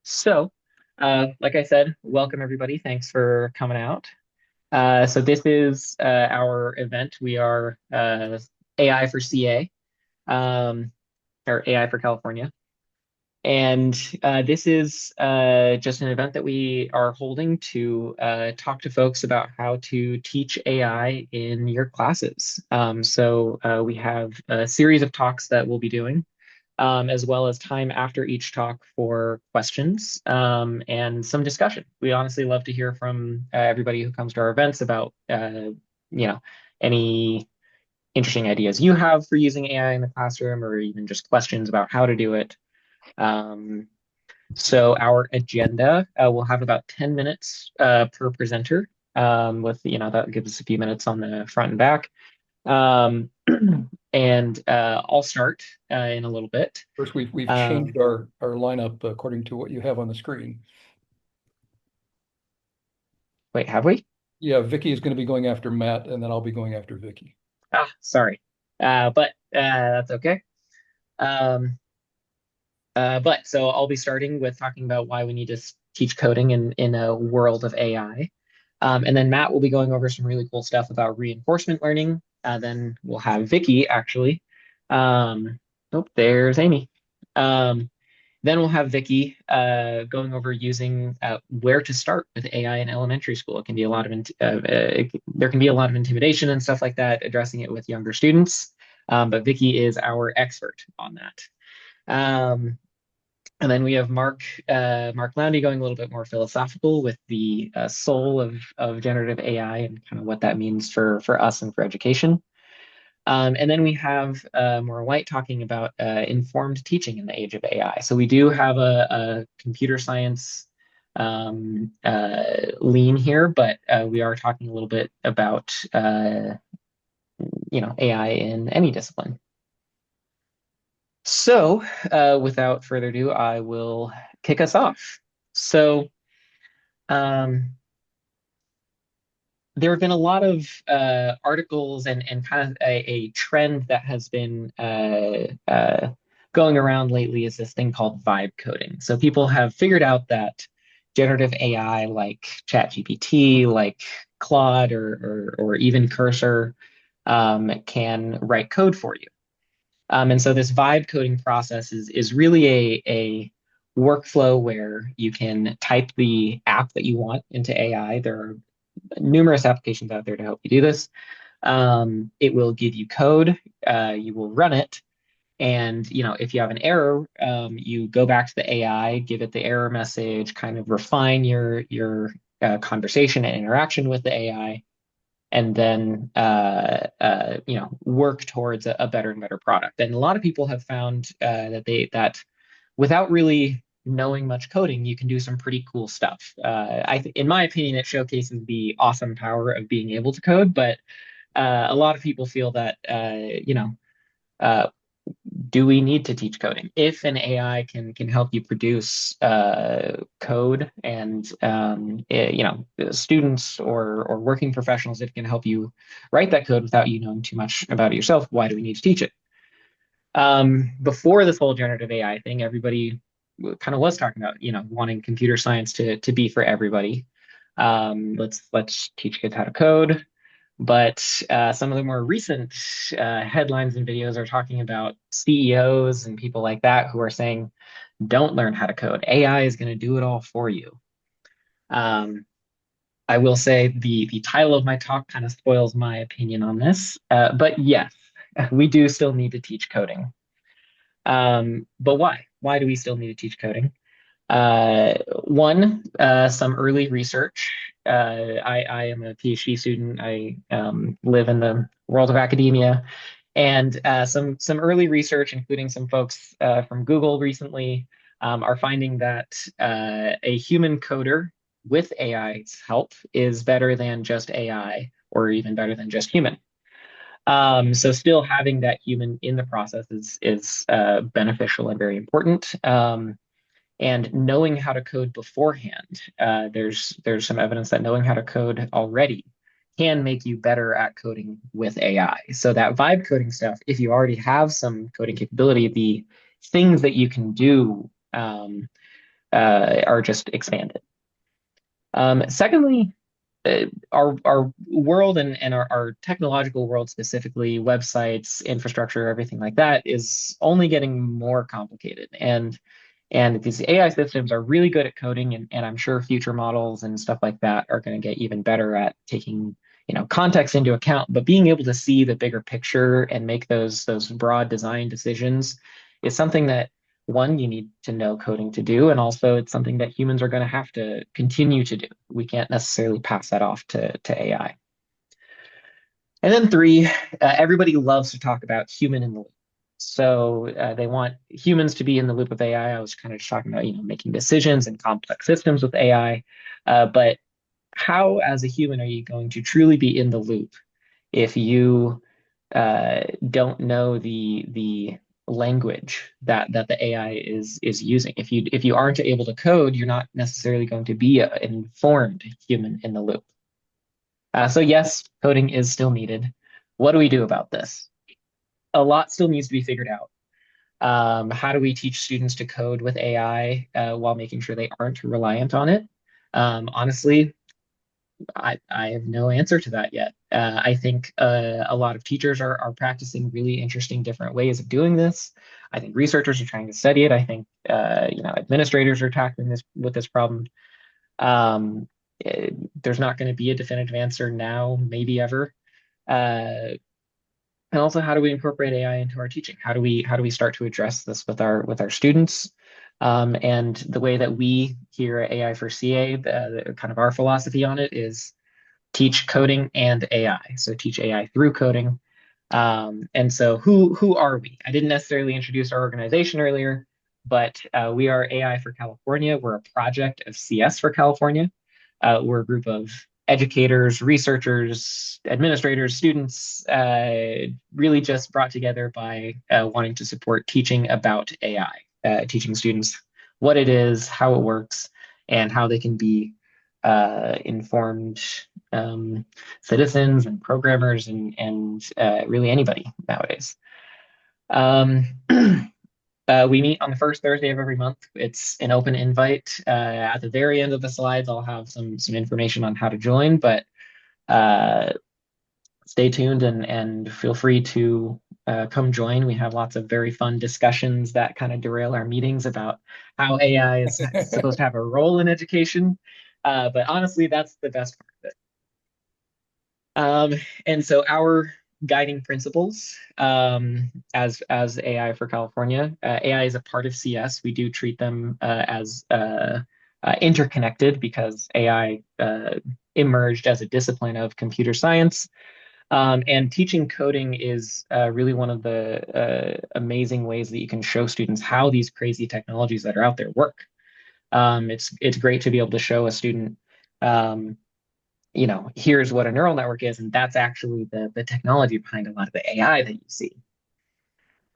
So, like I said, welcome everybody. Thanks for coming out. So this is our event. We are AI for CA, or AI for California. And this is just an event that we are holding to talk to folks about how to teach AI in your classes. So we have a series of talks that we'll be doing, as well as time after each talk for questions and some discussion. We honestly love to hear from everybody who comes to our events about, any interesting ideas you have for using AI in the classroom, or even just questions about how to do it. Um, so our agenda will have about 10 minutes per presenter, that gives us a few minutes on the front and back. Um, and I'll start in a little bit. First, we've changed Um, our lineup according to what you have on the screen. Wait, have we? Yeah, Vicky is going to be going after Matt, and then I'll be going after Vicky. Ah, sorry. But that's okay. Um, but so I'll be starting with talking about why we need to teach coding in a world of AI. And then Matt will be going over some really cool stuff about reinforcement learning. Then we'll have Vicky actually. Oh, there's Amy. Um, Then we'll have Vicky going over using where to start with AI in elementary school. It can be a lot of there can be a lot of intimidation and stuff like that, addressing it with younger students. But Vicky is our expert on that. Um, and then we have Mark Landy going a little bit more philosophical with the soul of generative AI and kind of what that means for us and for education. And then we have Maura White talking about informed teaching in the age of AI. So we do have a computer science lean here, but we are talking a little bit about AI in any discipline. So without further ado, I will kick us off. So um, there have been a lot of articles and kind of a trend that has been going around lately is this thing called vibe coding. So people have figured out that generative AI like ChatGPT, like Claude, or even Cursor can write code for you. And so this vibe coding process is really a workflow where you can type the app that you want into AI. There are numerous applications out there to help you do this. It will give you code, you will run it, and if you have an error, you go back to the AI, give it the error message, kind of refine your conversation and interaction with the AI, and then work towards a better and better product. And a lot of people have found that without really knowing much coding, you can do some pretty cool stuff. In my opinion, it showcases the awesome power of being able to code, but a lot of people feel that uh, do we need to teach coding? If an AI can help you produce code, and students or working professionals, if it can help you write that code without you knowing too much about it yourself, why do we need to teach it? Before this whole generative AI thing, everybody kind of was talking about, wanting computer science to be for everybody. Let's teach kids how to code. But some of the more recent headlines and videos are talking about CEOs and people like that who are saying, don't learn how to code. AI is going to do it all for you. Um, I will say the title of my talk kind of spoils my opinion on this. But yes, we do still need to teach coding. But why? Why do we still need to teach coding? One, some early research. I am a PhD student. I live in the world of academia, and some early research, including some folks from Google recently, are finding that a human coder with AI's help is better than just AI, or even better than just human. So still having that human in the process is beneficial and very important. And knowing how to code beforehand, there's some evidence that knowing how to code already can make you better at coding with AI. So that vibe coding stuff, if you already have some coding capability, the things that you can do are just expanded. Secondly, our world and our technological world specifically, websites, infrastructure, everything like that, is only getting more complicated. And these AI systems are really good at coding, and I'm sure future models and stuff like that are going to get even better at taking, context into account. But being able to see the bigger picture and make those broad design decisions is something that one, you need to know coding to do, and also it's something that humans are going to have to continue to do. We can't necessarily pass that off to AI. And then three, everybody loves to talk about human in the loop. So they want humans to be in the loop of AI. I was kind of just talking about, making decisions and complex systems with AI. But how, as a human, are you going to truly be in the loop if you don't know the language that the AI is using? If you aren't able to code, you're not necessarily going to be an informed human in the loop. So yes, coding is still needed. What do we do about this? A lot still needs to be figured out. How do we teach students to code with AI while making sure they aren't reliant on it? Honestly, I have no answer to that yet. I think a lot of teachers are practicing really interesting different ways of doing this. I think researchers are trying to study it. I think administrators are tackling this with this problem. Um, there's not going to be a definitive answer now, maybe ever. Uh, and also, how do we incorporate AI into our teaching? How do we start to address this with our students? And the way that we here at AI for CA, kind of our philosophy on it is teach coding and AI. So teach AI through coding. And so who are we? I didn't necessarily introduce our organization earlier, but we are AI for California. We're a project of CS for California. We're a group of educators, researchers, administrators, students, really just brought together by wanting to support teaching about AI, teaching students what it is, how it works, and how they can be informed um, citizens and programmers and really anybody nowadays. Um, we meet on the first Thursday of every month. It's an open invite. At the very end of the slides, I'll have some information on how to join, but uh, stay tuned and feel free to come join. We have lots of very fun discussions that kind of derail our meetings about how AI is supposed to have a role in education. But honestly, that's the best part of it. Um, and so our guiding principles as AI for California, AI is a part of CS. We do treat them as interconnected because AI emerged as a discipline of computer science. And teaching coding is really one of the amazing ways that you can show students how these crazy technologies that are out there work. It's great to be able to show a student um, here's what a neural network is, and that's actually the technology behind a lot of the AI that you see.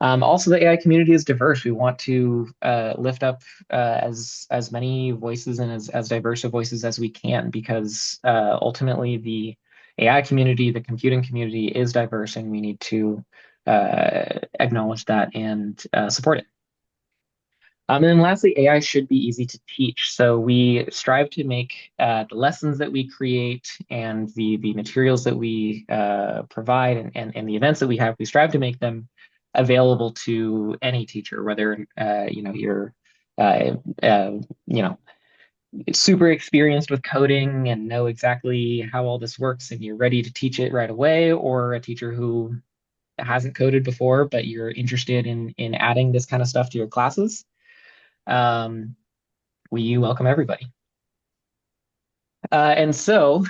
Also, the AI community is diverse. We want to lift up as many voices and as diverse of voices as we can, because ultimately the AI community, the computing community, is diverse, and we need to acknowledge that and support it. And then lastly, AI should be easy to teach. So we strive to make the lessons that we create and the materials that we provide and the events that we have, we strive to make them available to any teacher, whether you're uh, uh, you know super experienced with coding and know exactly how all this works and you're ready to teach it right away, or a teacher who hasn't coded before but you're interested in adding this kind of stuff to your classes. Um, we welcome everybody. And so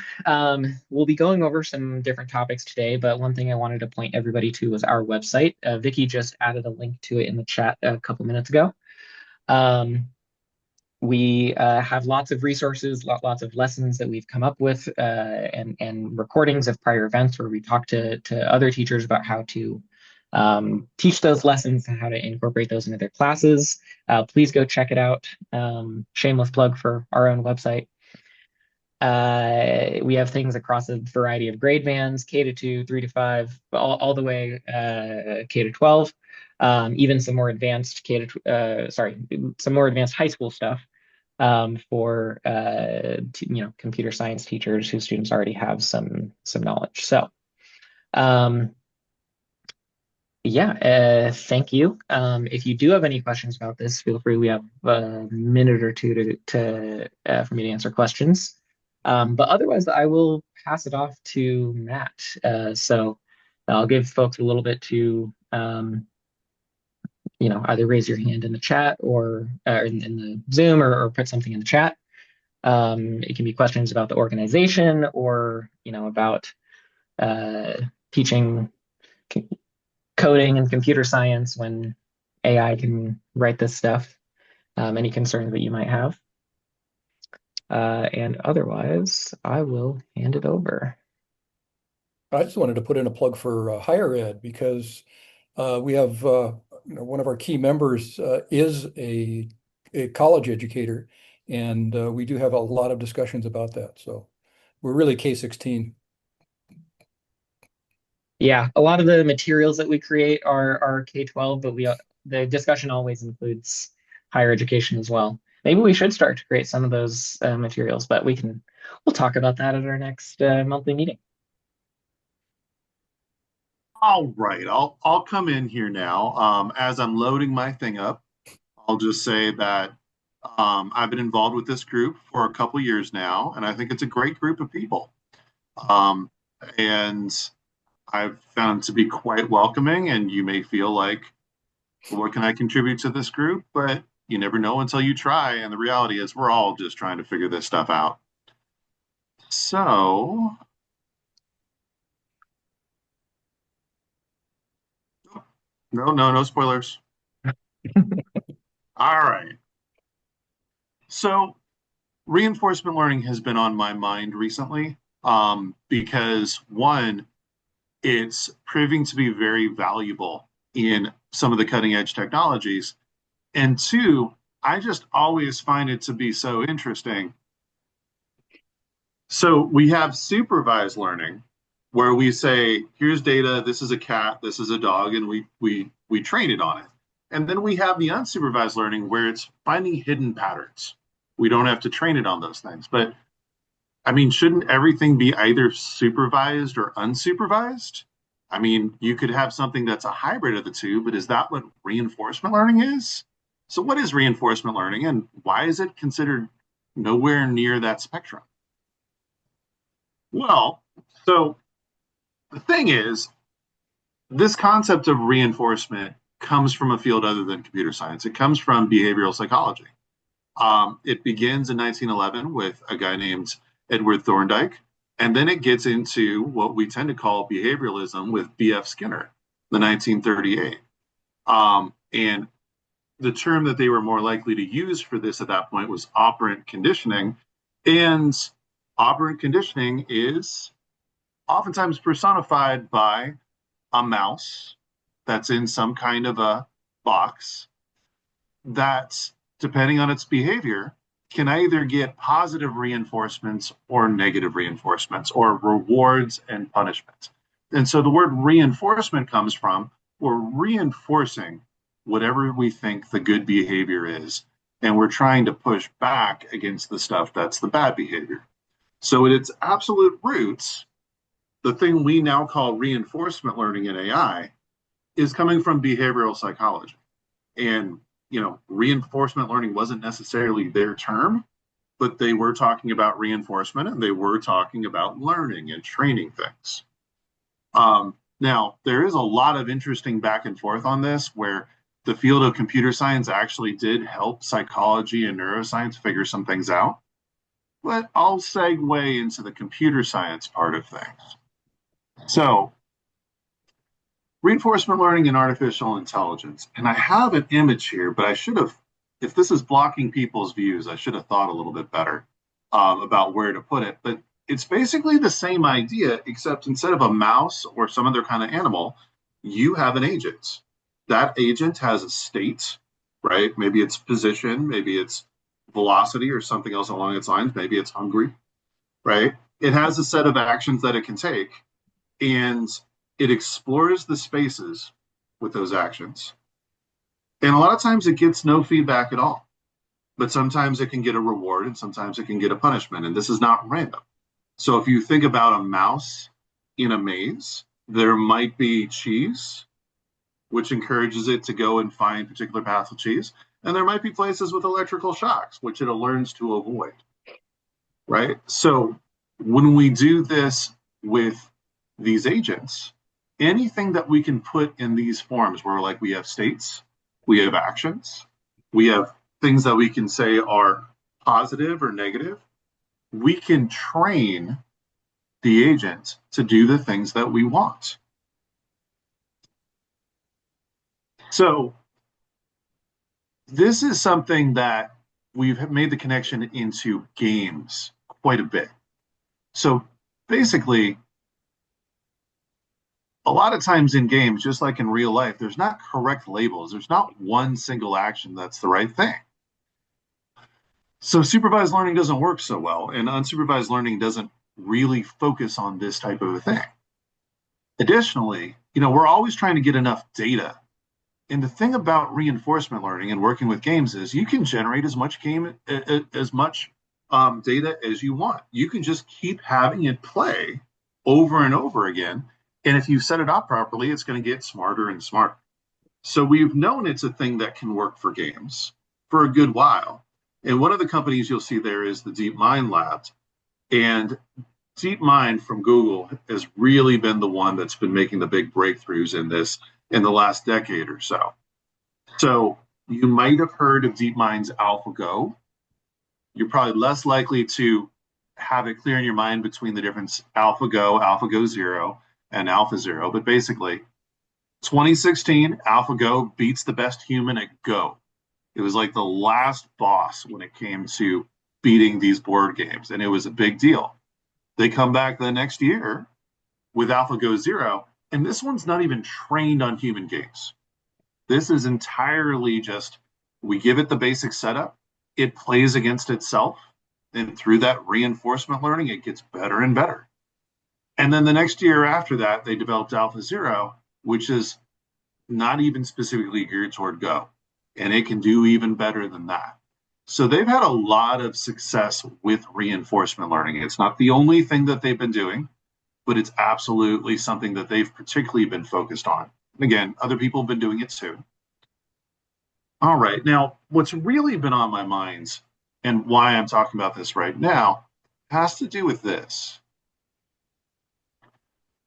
we'll be going over some different topics today, but one thing I wanted to point everybody to was our website. Vicky just added a link to it in the chat a couple minutes ago. We have lots of resources, lots of lessons that we've come up with, and recordings of prior events where we talk to other teachers about how to teach those lessons and how to incorporate those into their classes. Please go check it out. Shameless plug for our own website. We have things across a variety of grade bands, K to 2, 3 to 5, all the way K to 12. Even some more advanced some more advanced high school stuff. for computer science teachers whose students already have some knowledge. So um, yeah, thank you. If you do have any questions about this, feel free. We have a minute or two for me to answer questions. But otherwise, I will pass it off to Matt. So I'll give folks a little bit to either raise your hand in the chat or in the Zoom or put something in the chat. It can be questions about the organization or about teaching coding and computer science when AI can write this stuff. Any concerns that you might have. And otherwise, I will hand it over. I just wanted to put in a plug for higher ed because we have one of our key members is a college educator, and we do have a lot of discussions about that. So we're really K-16. Yeah, a lot of the materials that we create are K-12, but the discussion always includes higher education as well. Maybe we should start to create some of those materials, but we'll talk about that at our next monthly meeting. All right, I'll come in here now. As I'm loading my thing up, I'll just say that I've been involved with this group for a couple years now, and I think it's a great group of people. Um, and I've found to be quite welcoming, and you may feel like, what can I contribute to this group? But you never know until you try, and the reality is we're all just trying to figure this stuff out. So, no spoilers. All right. So reinforcement learning has been on my mind recently because one, it's proving to be very valuable in some of the cutting edge technologies. And two, I just always find it to be so interesting. So we have supervised learning where we say, here's data, this is a cat, this is a dog, and we train it on it. And then we have the unsupervised learning where it's finding hidden patterns. We don't have to train it on those things. But I mean, shouldn't everything be either supervised or unsupervised? I mean, you could have something that's a hybrid of the two, but is that what reinforcement learning is? So, what is reinforcement learning and why is it considered nowhere near that spectrum? Well, so the thing is, this concept of reinforcement comes from a field other than computer science. It comes from behavioral psychology. It begins in 1911 with a guy named Edward Thorndike, and then it gets into what we tend to call behavioralism with B.F. Skinner, the 1938. And the term that they were more likely to use for this at that point was operant conditioning. And operant conditioning is oftentimes personified by a mouse that's in some kind of a box that, depending on its behavior, can either get positive reinforcements or negative reinforcements or rewards and punishments. And so the word reinforcement comes from we're reinforcing whatever we think the good behavior is, and we're trying to push back against the stuff that's the bad behavior. So at its absolute roots, the thing we now call reinforcement learning in AI is coming from behavioral psychology. And, reinforcement learning wasn't necessarily their term, but they were talking about reinforcement and they were talking about learning and training things. Now, there is a lot of interesting back and forth on this where the field of computer science actually did help psychology and neuroscience figure some things out. But I'll segue into the computer science part of things. So, reinforcement learning and artificial intelligence. And I have an image here, but I should have, if this is blocking people's views, I should have thought a little bit better about where to put it. But it's basically the same idea, except instead of a mouse or some other kind of animal, you have an agent. That agent has a state, right? Maybe it's position, maybe it's velocity or something else along its lines. Maybe it's hungry, right? It has a set of actions that it can take. And it explores the spaces with those actions. And a lot of times it gets no feedback at all. but sometimes it can get a reward and sometimes it can get a punishment. And this is not random. So if you think about a mouse in a maze, there might be cheese, which encourages it to go and find particular paths of cheese. And there might be places with electrical shocks, which it learns to avoid, right? So when we do this with these agents, anything that we can put in these forms where like we have states, we have actions, we have things that we can say are positive or negative, we can train the agent to do the things that we want. So this is something that we've made the connection into games quite a bit. So basically, a lot of times in games, just like in real life, there's not correct labels. There's not one single action that's the right thing. So supervised learning doesn't work so well, and unsupervised learning doesn't really focus on this type of a thing. Additionally, we're always trying to get enough data. And the thing about reinforcement learning and working with games is you can generate as much data as you want. You can just keep having it play over and over again. And if you set it up properly, it's going to get smarter and smarter. So we've known it's a thing that can work for games for a good while. And one of the companies you'll see there is the DeepMind Labs. And DeepMind from Google has really been the one that's been making the big breakthroughs in this in the last decade or so. So you might have heard of DeepMind's AlphaGo. You're probably less likely to have it clear in your mind between the difference AlphaGo, AlphaGo Zero, and AlphaZero. But basically, 2016, AlphaGo beats the best human at Go. It was like the last boss when it came to beating these board games, and it was a big deal. They come back the next year with AlphaGo Zero, and this one's not even trained on human games. This is entirely just, we give it the basic setup, it plays against itself, and through that reinforcement learning, it gets better and better. And then the next year after that, they developed AlphaZero, which is not even specifically geared toward Go, and it can do even better than that. So they've had a lot of success with reinforcement learning. It's not the only thing that they've been doing, but it's absolutely something that they've particularly been focused on. And again, other people have been doing it too. All right, now what's really been on my mind and why I'm talking about this right now has to do with this.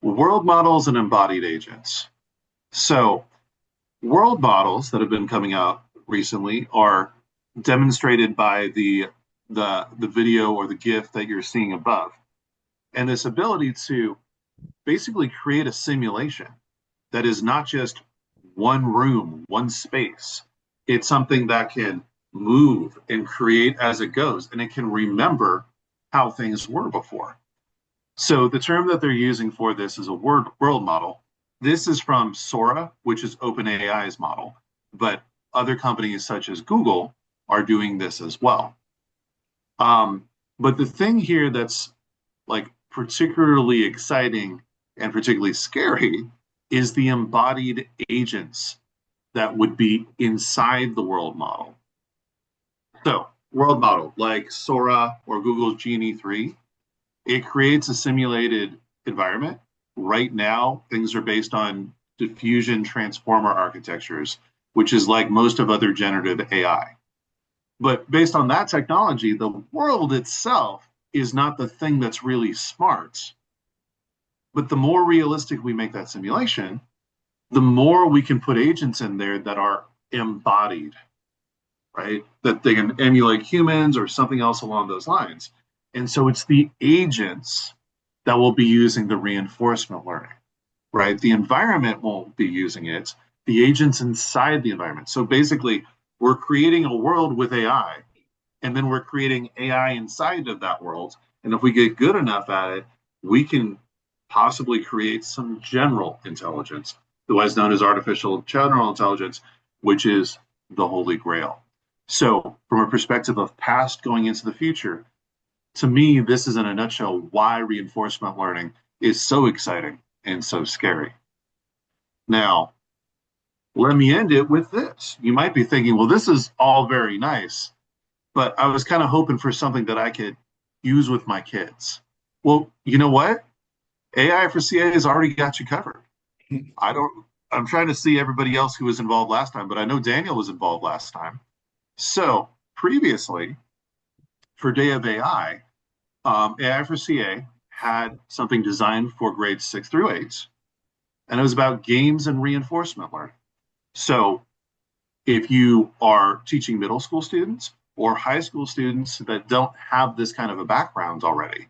World models and embodied agents. So world models that have been coming out recently are demonstrated by the video or the GIF that you're seeing above. And this ability to basically create a simulation that is not just one room, one space. It's something that can move and create as it goes, and it can remember how things were before. So the term that they're using for this is a world model. This is from Sora, which is OpenAI's model, but other companies such as Google are doing this as well. But the thing here that's like particularly exciting and particularly scary is the embodied agents that would be inside the world model. So world model like Sora or Google's Genie 3, it creates a simulated environment. Right now, things are based on diffusion transformer architectures, which is like most of other generative AI. But based on that technology, the world itself is not the thing that's really smart. But the more realistic we make that simulation, the more we can put agents in there that are embodied, right? That they can emulate humans or something else along those lines. And so it's the agents that will be using the reinforcement learning, right? The environment won't be using it, the agents inside the environment. So basically, we're creating a world with AI, and then we're creating AI inside of that world. And if we get good enough at it, we can possibly create some general intelligence, otherwise known as artificial general intelligence, which is the holy grail. So from a perspective of past going into the future, to me, this is in a nutshell why reinforcement learning is so exciting and so scary. Now, let me end it with this. You might be thinking, well, this is all very nice, but I was kind of hoping for something that I could use with my kids. Well, you know what? AI for CA has already got you covered. I don't, I'm trying to see everybody else who was involved last time, but I know Daniel was involved last time. So previously, for Day of AI, AI for CA had something designed for grades 6 through 8, and it was about games and reinforcement learning. So if you are teaching middle school students or high school students that don't have this kind of a background already,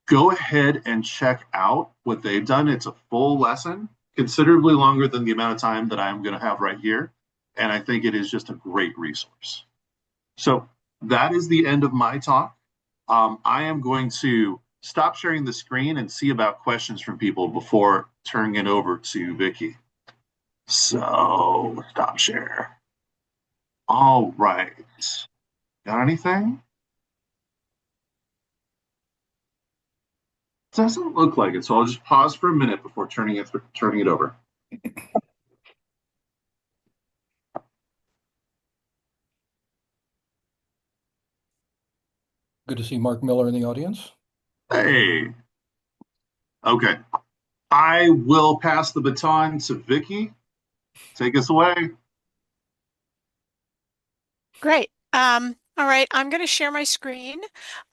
go ahead and check out what they've done. It's a full lesson, considerably longer than the amount of time that I'm going to have right here. And I think it is just a great resource. So that is the end of my talk. I am going to stop sharing the screen and see about questions from people before turning it over to Vicky. So stop share. All right. Got anything? Doesn't look like it, so I'll just pause for a minute before turning it over. Good to see Mark Miller in the audience. Hey. Okay. I will pass the baton to Vicky. Take us away. Great. All right, I'm going to share my screen.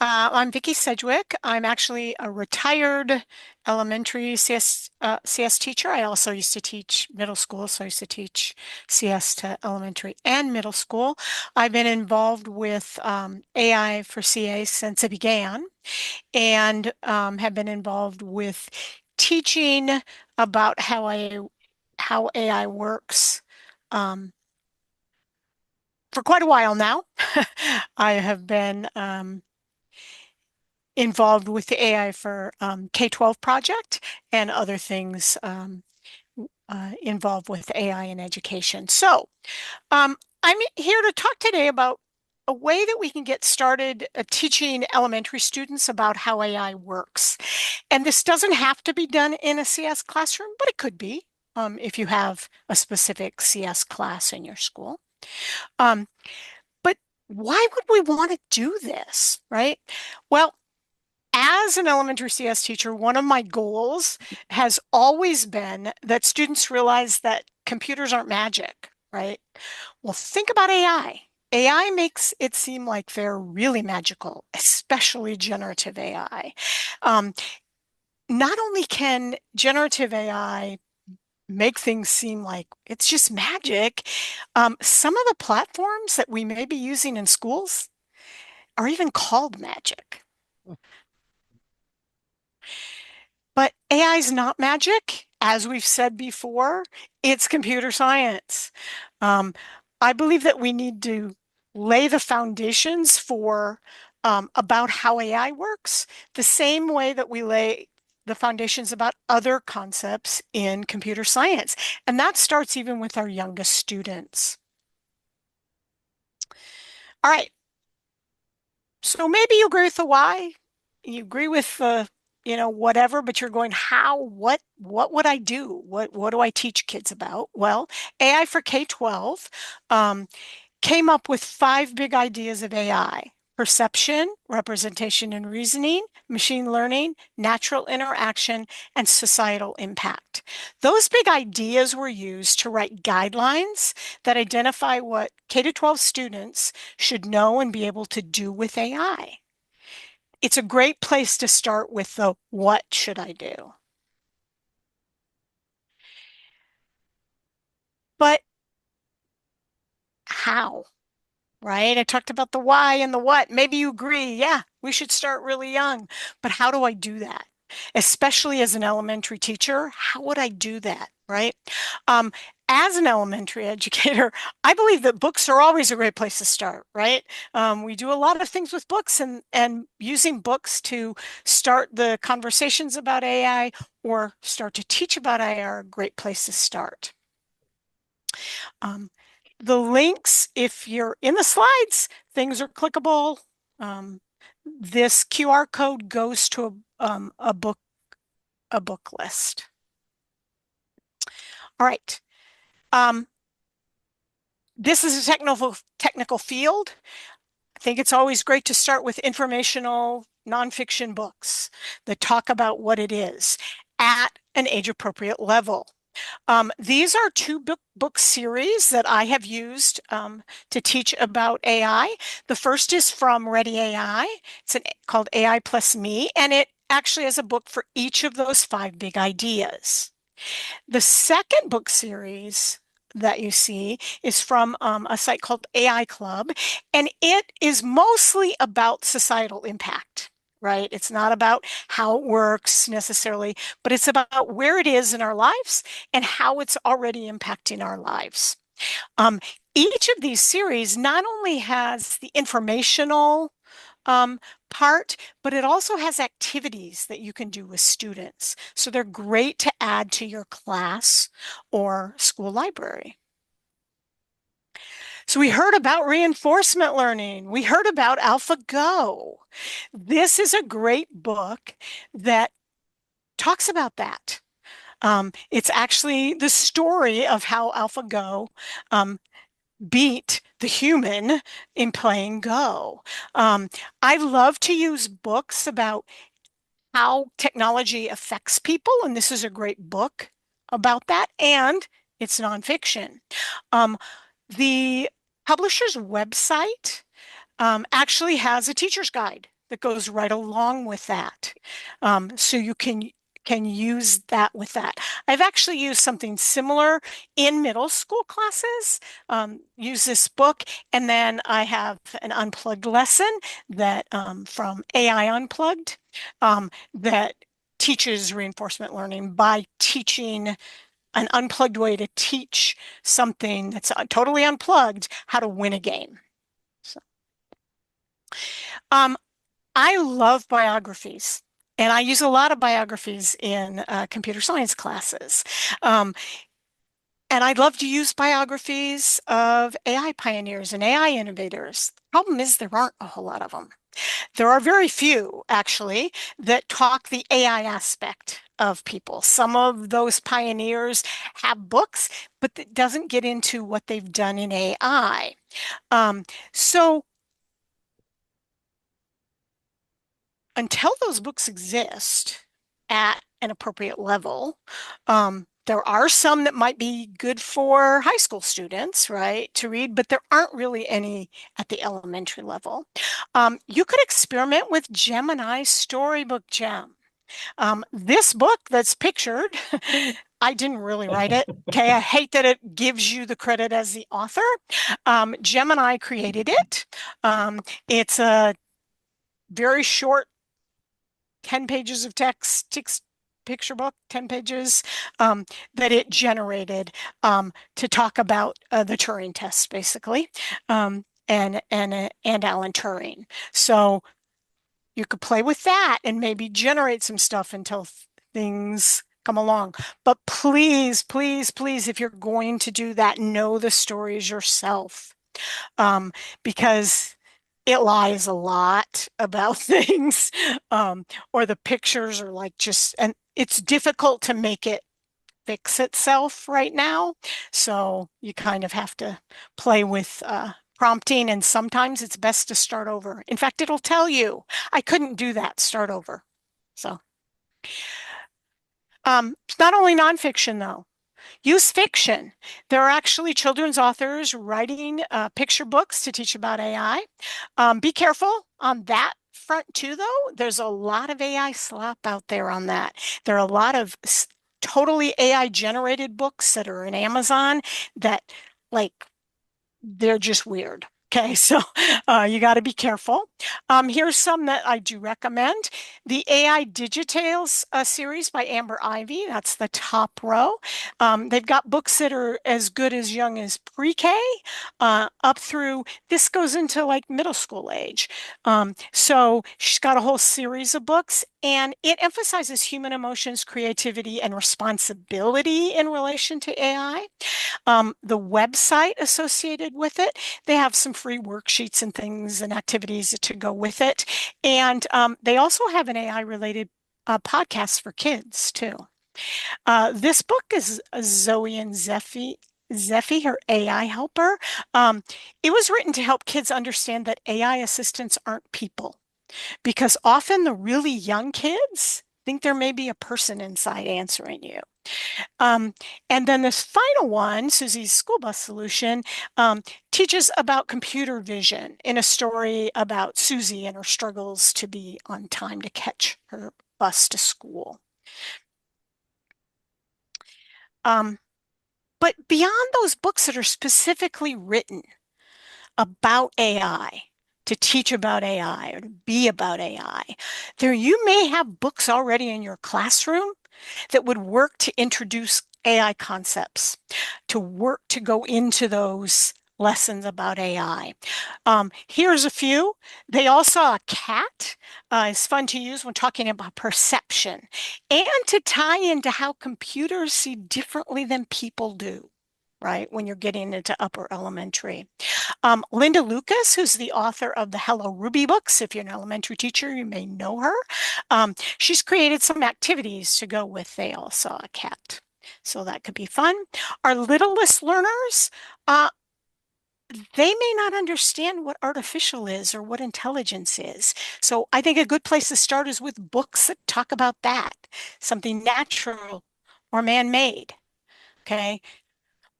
I'm Vicki Sedgwick. I'm actually a retired elementary CS teacher. I also used to teach middle school, so I used to teach CS to elementary and middle school. I've been involved with AI for CA since it began, and have been involved with teaching about how AI works. For quite a while now. I have been involved with the AI for K-12 project and other things involved with AI in education. So I'm here to talk today about a way that we can get started teaching elementary students about how AI works. And this doesn't have to be done in a CS classroom, but it could be if you have a specific CS class in your school. But why would we want to do this, right? Well, as an elementary CS teacher, one of my goals has always been that students realize that computers aren't magic, right? Well, think about AI. AI makes it seem like they're really magical, especially generative AI. Um, Not only can generative AI make things seem like it's just magic, some of the platforms that we may be using in schools are even called magic. But AI is not magic. As we've said before, it's computer science. Um, I believe that we need to lay the foundations for about how AI works, the same way that we lay the foundations about other concepts in computer science. And that starts even with our youngest students. All right. So maybe you agree with the why, you agree with the, whatever, but you're going, how, what would I do? What do I teach kids about? Well, AI for K-12 came up with 5 big ideas of AI: perception, representation and reasoning, machine learning, natural interaction, and societal impact. Those big ideas were used to write guidelines that identify what K-12 students should know and be able to do with AI. It's a great place to start with the what should I do? But how? Right? I talked about the why and the what. Maybe you agree, yeah, we should start really young. But how do I do that? Especially as an elementary teacher, how would I do that? Right? Um, as an elementary educator, I believe that books are always a great place to start, right? We do a lot of things with books, and using books to start the conversations about AI or start to teach about AI are a great place to start. The links, if you're in the slides, things are clickable. This QR code goes to a book list. All right. This is a technical field. I think it's always great to start with informational nonfiction books that talk about what it is at an age-appropriate level. These are two book series that I have used to teach about AI. The first is from Ready AI. Called AI Plus Me, and it actually has a book for each of those 5 big ideas. The second book series that you see is from a site called AI Club, and it is mostly about societal impact, right? It's not about how it works necessarily, but it's about where it is in our lives and how it's already impacting our lives. Um, each of these series not only has the informational um, part, but it also has activities that you can do with students. So they're great to add to your class or school library. So we heard about reinforcement learning. We heard about AlphaGo. This is a great book that talks about that. It's actually the story of how AlphaGo beat the human in playing Go. I love to use books about how technology affects people, and this is a great book about that, and it's nonfiction. Um, the publisher's website actually has a teacher's guide that goes right along with that. So you can use that with that. I've actually used something similar in middle school classes, use this book, and then I have an unplugged lesson that from AI Unplugged that teaches reinforcement learning by teaching an unplugged way to teach something that's totally unplugged, how to win a game. So, um, I love biographies, and I use a lot of biographies in computer science classes. Um, and I'd love to use biographies of AI pioneers and AI innovators. The problem is there aren't a whole lot of them. There are very few, actually, that talk the AI aspect of people. Some of those pioneers have books, but that doesn't get into what they've done in AI. So until those books exist at an appropriate level, there are some that might be good for high school students, right, to read, but there aren't really any at the elementary level. You could experiment with Gemini's Storybook Gem. This book that's pictured, I didn't really write it. Okay, I hate that it gives you the credit as the author. Gemini created it. It's a very short 10 pages of text picture book, 10 pages that it generated to talk about the Turing test, basically, and Alan Turing. So you could play with that and maybe generate some stuff until things come along. But please, please, please, if you're going to do that, know the stories yourself, because it lies a lot about things, or the pictures are like just, and it's difficult to make it fix itself right now. So you kind of have to play with prompting, and sometimes it's best to start over. In fact, it'll tell you, I couldn't do that, start over. So it's not only nonfiction though. Use fiction. There are actually children's authors writing picture books to teach about AI. Be careful on that front too, though. There's a lot of AI slop out there on that. There are a lot of totally AI generated books that are in Amazon that, like, they're just weird. Okay, so you got to be careful. Here's some that I do recommend. The AI Digitales series by Amber Ivy, that's the top row. They've got books that are as good as young as pre-K up through, this goes into like middle school age. So she's got a whole series of books, and it emphasizes human emotions, creativity, and responsibility in relation to AI. The website associated with it, they have some free worksheets and things and activities to go with it. And they also have an AI related podcast for kids too. This book is Zoe and Zephy. Zephy or AI helper. Um, it was written to help kids understand that AI assistants aren't people, because often the really young kids think there may be a person inside answering you. Um, and then this final one, Susie's school bus solution, teaches about computer vision in a story about Susie and her struggles to be on time to catch her bus to school. Um, but beyond those books that are specifically written about AI, to teach about AI or to be about AI, there you may have books already in your classroom that would work to introduce AI concepts, to work to go into those lessons about AI. Here's a few. They all saw a cat. It's fun to use when talking about perception and to tie into how computers see differently than people do, right? When you're getting into upper elementary. Linda Lucas, who's the author of the Hello Ruby books. If you're an elementary teacher, you may know her. She's created some activities to go with They All Saw a Cat. So that could be fun. Our littlest learners, uh, they may not understand what artificial is or what intelligence is. So I think a good place to start is with books that talk about that, something natural or man-made. Okay.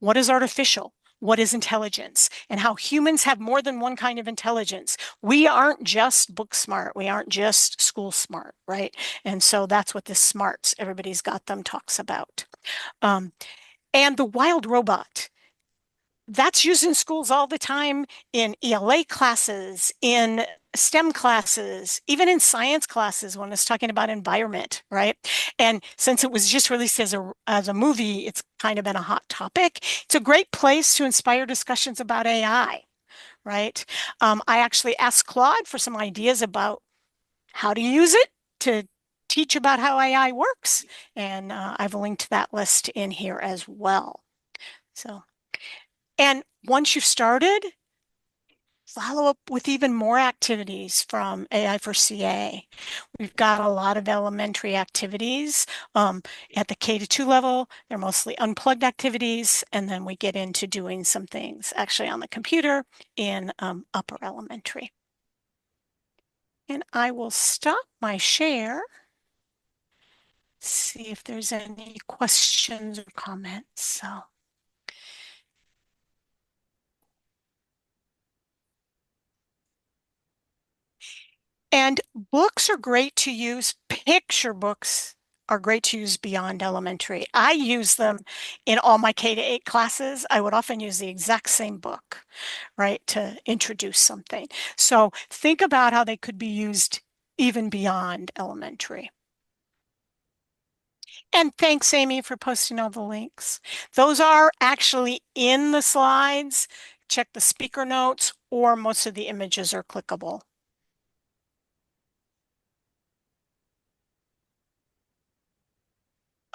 What is artificial? What is intelligence? And how humans have more than one kind of intelligence. We aren't just book smart. We aren't just school smart, right? And so that's what this smarts, everybody's got them, talks about. Um, and the wild robot. That's used in schools all the time in ELA classes, in STEM classes, even in science classes when it's talking about environment, right? And since it was just released as a movie, it's kind of been a hot topic. It's a great place to inspire discussions about AI, right? I actually asked Claude for some ideas about how to use it to teach about how AI works, and I've linked that list in here as well. So. And once you've started, follow up with even more activities from AI4CA. We've got a lot of elementary activities at the K-2 level. They're mostly unplugged activities, and then we get into doing some things actually on the computer in upper elementary. And I will stop my share, see if there's any questions or comments. So. And books are great to use. Picture books are great to use beyond elementary. I use them in all my K-8 classes. I would often use the exact same book, right, to introduce something. So think about how they could be used even beyond elementary. And thanks, Amy, for posting all the links. Those are actually in the slides. Check the speaker notes, or most of the images are clickable.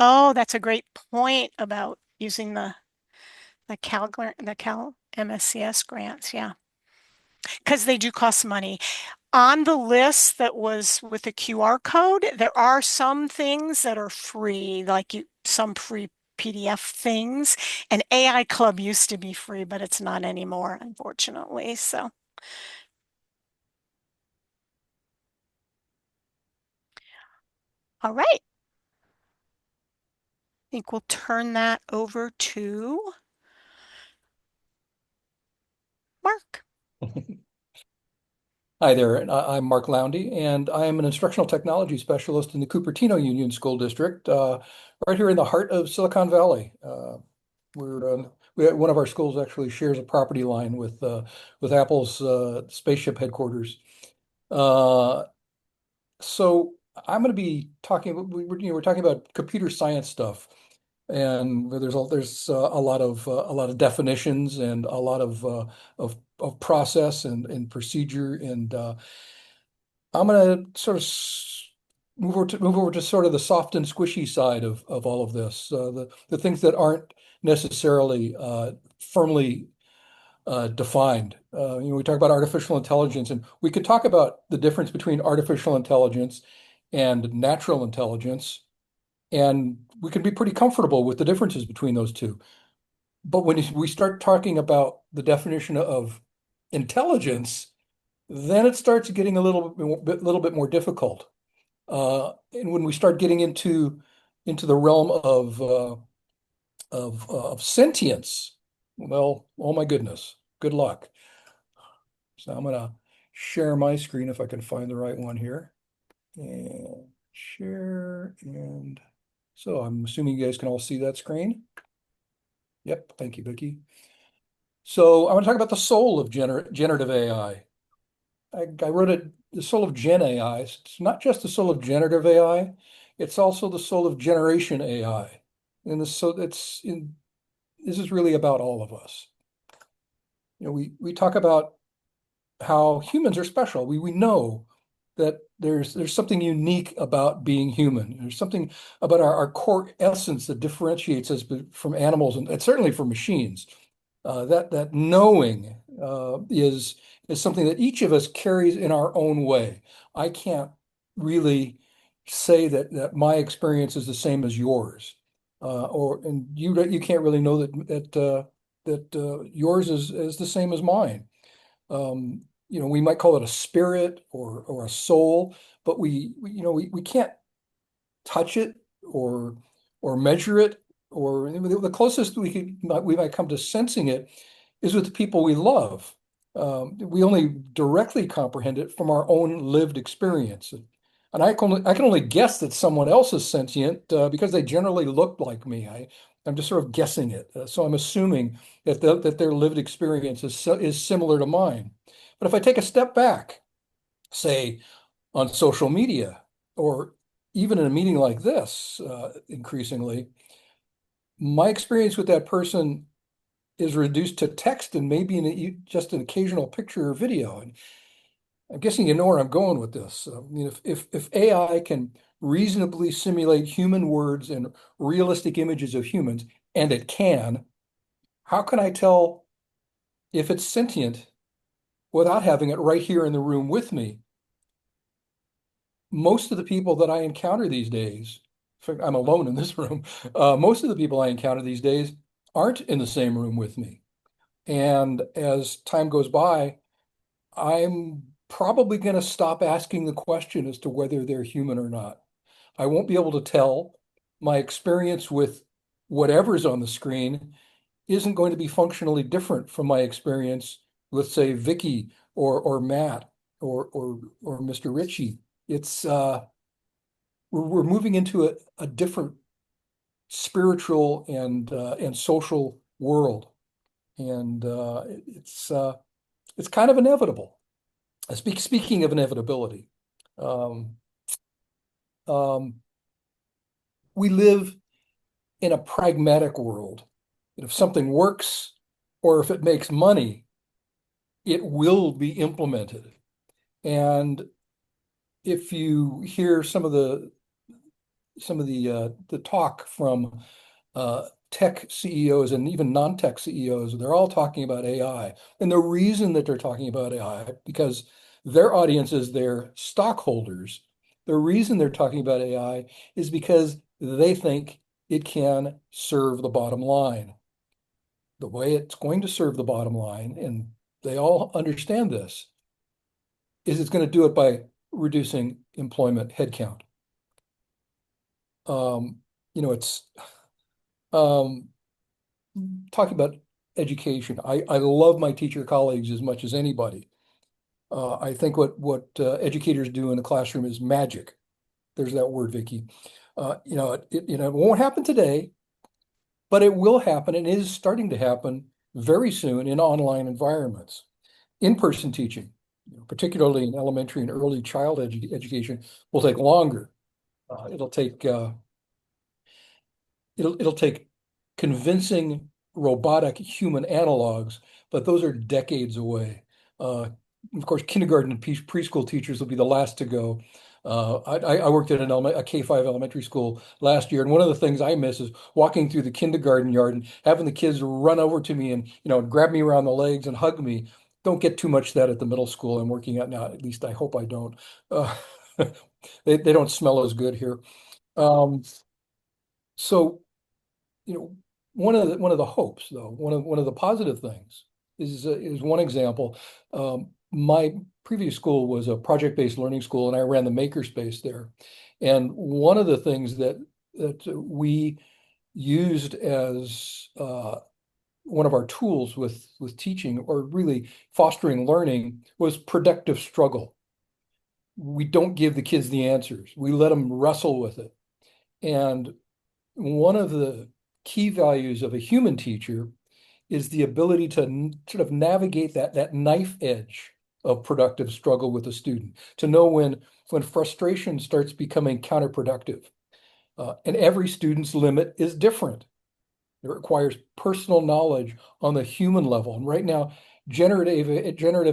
Oh, that's a great point about using the Cal MSCS grants. Yeah, because they do cost money. On the list that was with the QR code, there are some things that are free, like some free PDF things. And AI Club used to be free, but it's not anymore, unfortunately. So, all right. I think we'll turn that over to Mark. Hi there, I'm Mark Lowndy, and I am an instructional technology specialist in the Cupertino Union School District, right here in the heart of Silicon Valley. One of our schools actually shares a property line with Apple's spaceship headquarters. So I'm going to be talking. We're talking about computer science stuff, and there's a lot of definitions and a lot of process and procedure, and I'm going to sort of move over to sort of the soft and squishy side of all of this, the things that aren't necessarily firmly defined. We talk about artificial intelligence, and we could talk about the difference between artificial intelligence and natural intelligence, and we can be pretty comfortable with the differences between those two. But when we start talking about the definition of intelligence, then it starts getting a little bit more difficult. And when we start getting into the realm of sentience, well, oh my goodness, good luck. So I'm gonna share my screen if I can find the right one here. And share, and so I'm assuming you guys can all see that screen. Yep, thank you, Vicky. So I want to talk about the soul of generative AI. I wrote it, the soul of Gen AI. It's not just the soul of generative AI, it's also the soul of generation AI. And this, so this is really about all of us. You know, we talk about how humans are special. We know that there's something unique about being human. There's something about our core essence that differentiates us from animals and certainly from machines. That knowing is something that each of us carries in our own way. I can't really say that my experience is the same as yours, and you can't really know that yours is the same as mine. You know, we might call it a spirit or a soul, but we can't touch it or measure it, or the closest we might come to sensing it is with the people we love. We only directly comprehend it from our own lived experience. And I can only guess that someone else is sentient because they generally look like me. I'm just sort of guessing it. So I'm assuming that their lived experience is similar to mine. But if I take a step back, say on social media, or even in a meeting like this, increasingly, my experience with that person is reduced to text and maybe just an occasional picture or video. And I'm guessing you know where I'm going with this. I mean, if AI can reasonably simulate human words and realistic images of humans, and it can, how can I tell if it's sentient without having it right here in the room with me? Most of the people that I encounter these days, in fact, I'm alone in this room, most of the people I encounter these days aren't in the same room with me. And as time goes by, I'm probably going to stop asking the question as to whether they're human or not. I won't be able to tell. My experience with whatever's on the screen isn't going to be functionally different from my experience with, say, Vicky or Matt or Mr. Ritchie. It's we're moving into a different spiritual and social world, and it's kind of inevitable. Speaking of inevitability, um, um, we live in a pragmatic world. If something works or if it makes money, it will be implemented. And if you hear some of the talk from tech CEOs and even non-tech CEOs, they're all talking about AI. And the reason that they're talking about AI, because their audience is their stockholders. The reason they're talking about AI is because they think it can serve the bottom line. The way it's going to serve the bottom line, and they all understand this, is it's going to do it by reducing employment headcount. Um, you know, it's um, talking about education. I love my teacher colleagues as much as anybody. I think what educators do in the classroom is magic. There's that word, Vicky. It won't happen today, but it will happen and is starting to happen very soon in online environments. In-person teaching, particularly in elementary and early child education, will take longer. It'll take it'll take convincing robotic human analogs, but those are decades away. Of course, kindergarten and preschool teachers will be the last to go. I worked at a K-5 elementary school last year, and one of the things I miss is walking through the kindergarten yard and having the kids run over to me and grab me around the legs and hug me. Don't get too much of that at the middle school I'm working at now. At least I hope I don't. Uh, they don't smell as good here. Um, so you know, one of the hopes, though, one of the positive things is one example. My previous school was a project-based learning school, and I ran the makerspace there. And one of the things that we used as one of our tools with teaching or really fostering learning was productive struggle. We don't give the kids the answers. We let them wrestle with it. And one of the key values of a human teacher is the ability to sort of navigate that knife edge of productive struggle with a student, to know when frustration starts becoming counterproductive. And every student's limit is different. It requires personal knowledge on the human level. And right now, generative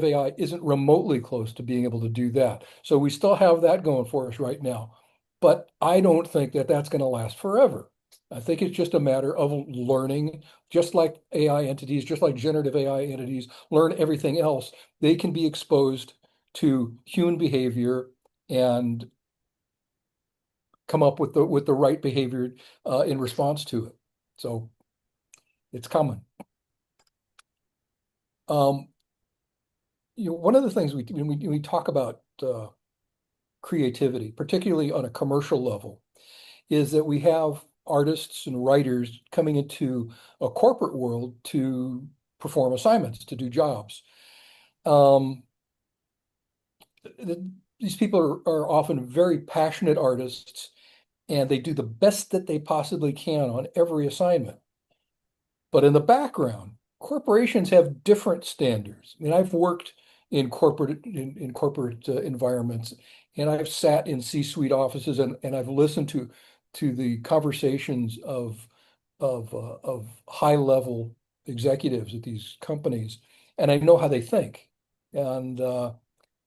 AI isn't remotely close to being able to do that. So we still have that going for us right now. But I don't think that that's going to last forever. I think it's just a matter of learning, just like AI entities, just like generative AI entities learn everything else. They can be exposed to human behavior and come up with the right behavior in response to it. So it's coming. Um, one of the things when we talk about creativity, particularly on a commercial level, is that we have artists and writers coming into a corporate world to perform assignments, to do jobs. Um, these people are often very passionate artists, and they do the best that they possibly can on every assignment. But in the background, corporations have different standards. I mean, I've worked in corporate environments, and I've sat in C-suite offices, and I've listened to the conversations of high level executives at these companies, and I know how they think, and